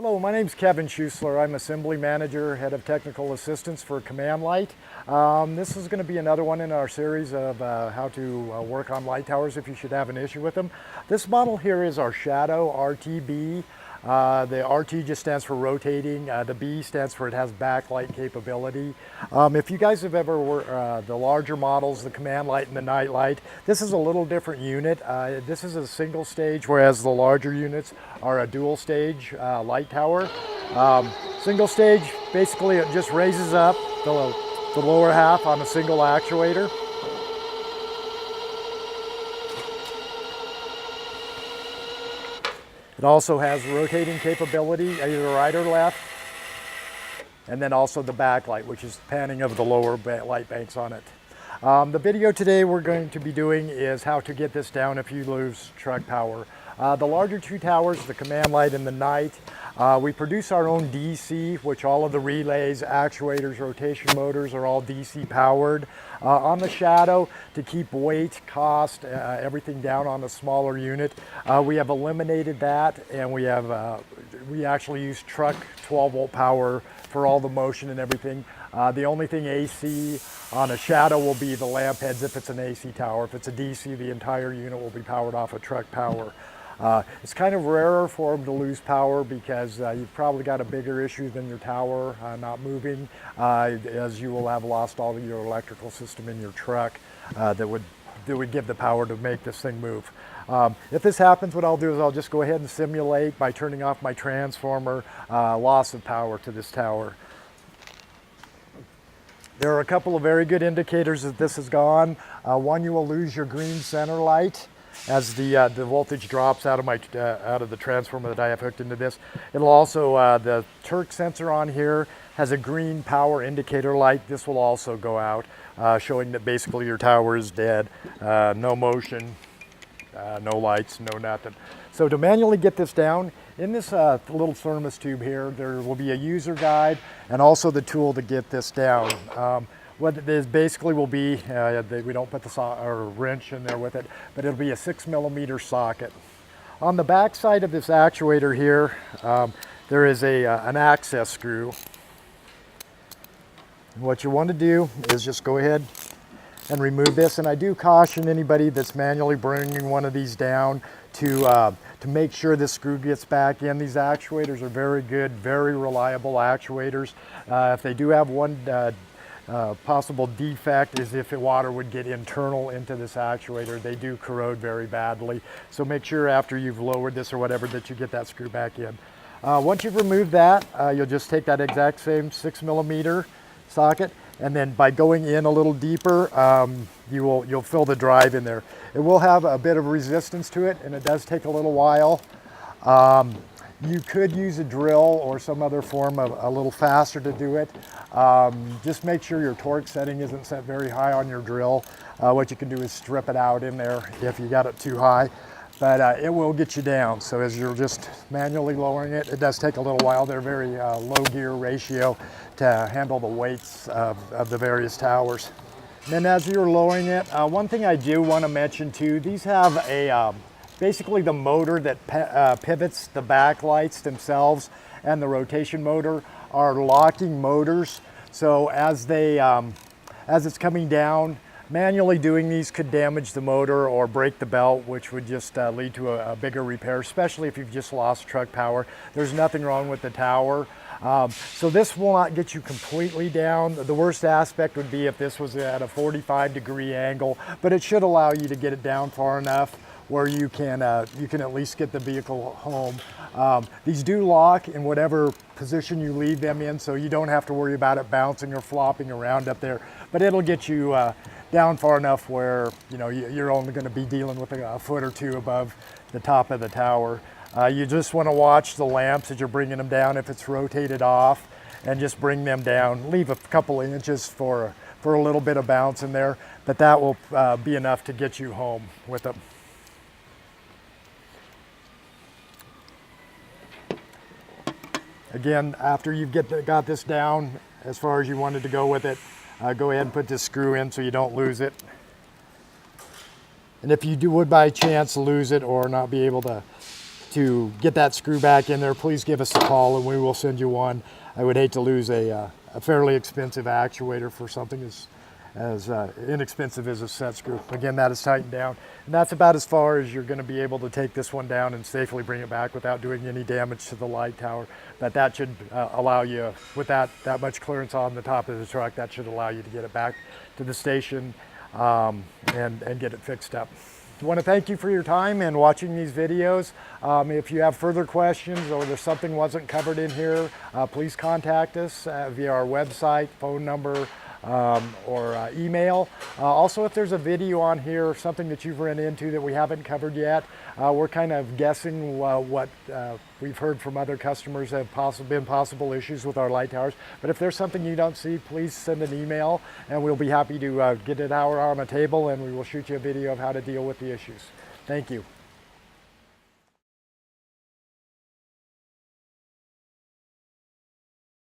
Hello, my name is Kevin Schusler. I'm Assembly Manager, Head of Technical Assistance for Command Light. This is going to be another one in our series of how to work on light towers if you should have an issue with them. This model here is our Shadow RTB. The RT just stands for rotating. The B stands for it has backlight capability. If you guys have ever worked the larger models, the Command Light and the Night Light, this is a little different unit. This is a single stage, whereas the larger units are a dual stage light tower. Single stage, basically it just raises up the lower half on a single actuator. It also has rotating capability, either right or left, and then also the backlight, which is panning of the lower light banks on it. The video today we're going to be doing is how to get this down if you lose truck power. The larger two towers, the Command Light and the Night, we produce our own DC, which all of the relays, actuators, rotation motors are all DC powered. On the Shadow, to keep weight, cost, everything down on a smaller unit, we have eliminated that, and we actually use truck 12-volt power for all the motion and everything. The only thing AC on a Shadow will be the lamp heads if it's an AC tower. If it's a DC, the entire unit will be powered off of truck power. It's kind of rarer for them to lose power because you've probably got a bigger issue than your tower not moving, as you will have lost all of your electrical system in your truck that would give the power to make this thing move. If this happens, what I'll do is I'll just go ahead and simulate by turning off my transformer loss of power to this tower. There are a couple of very good indicators that this is gone. One, you will lose your green center light as the voltage drops out of the transformer that I have hooked into this. It'll also, the Turk sensor on here has a green power indicator light. This will also go out, showing that basically your tower is dead. No motion, no lights, no nothing. So to manually get this down, in this little thermos tube here, there will be a user guide and also the tool to get this down. What it is basically will be, we don't put the wrench in there with it, but it'll be a 6mm socket. On the back side of this actuator here, there is an access screw. And what you want to do is just go ahead and remove this. And I do caution anybody that's manually bringing one of these down to make sure this screw gets back in. These actuators are very good, very reliable actuators. If they do have one possible defect is if water would get internal into this actuator. They do corrode very badly. So make sure after you've lowered this or whatever that you get that screw back in. Once you've removed that, you'll just take that exact same 6mm socket, and then by going in a little deeper, you'll fill the drive in there. It will have a bit of resistance to it, and it does take a little while. You could use a drill or some other form of a little faster to do it. Just make sure your torque setting isn't set very high on your drill. What you can do is strip it out in there if you got it too high, but it will get you down. So as you're just manually lowering it, it does take a little while. They're very low gear ratio to handle the weights of the various towers. And then as you're lowering it, one thing I do want to mention too, these have a basically the motor that pivots the backlights themselves and the rotation motor are locking motors. So as it's coming down, manually doing these could damage the motor or break the belt, which would just lead to a bigger repair, especially if you've just lost truck power. There's nothing wrong with the tower. So this will not get you completely down. The worst aspect would be if this was at a 45-degree angle, but it should allow you to get it down far enough where you can at least get the vehicle home. These do lock in whatever position you leave them in, so you don't have to worry about it bouncing or flopping around up there, but it'll get you down far enough where you're only going to be dealing with a foot or two above the top of the tower. You just want to watch the lamps as you're bringing them down if it's rotated off, and just bring them down. Leave a couple of inches for a little bit of bounce in there, but that will be enough to get you home with them. Again, after you've got this down as far as you wanted to go with it, go ahead and put this screw in so you don't lose it. And if you would by chance lose it or not be able to to get that screw back in there, please give us a call and we will send you one. I would hate to lose a fairly expensive actuator for something as inexpensive as a set screw. Again, that is tightened down. And that's about as far as you're going to be able to take this one down and safely bring it back without doing any damage to the light tower. But that should allow you, with that much clearance on the top of the truck, that should allow you to get it back to the station and get it fixed up. I want to thank you for your time and watching these videos. If you have further questions or there's something wasn't covered in here, please contact us via our website, phone number, or email. Also, if there's a video on here or something that you've run into that we haven't covered yet, we're kind of guessing what we've heard from other customers have been possible issues with our light towers. But if there's something you don't see, please send an email and we'll be happy to get it out on a table and we will shoot you a video of how to deal with the issues. Thank you.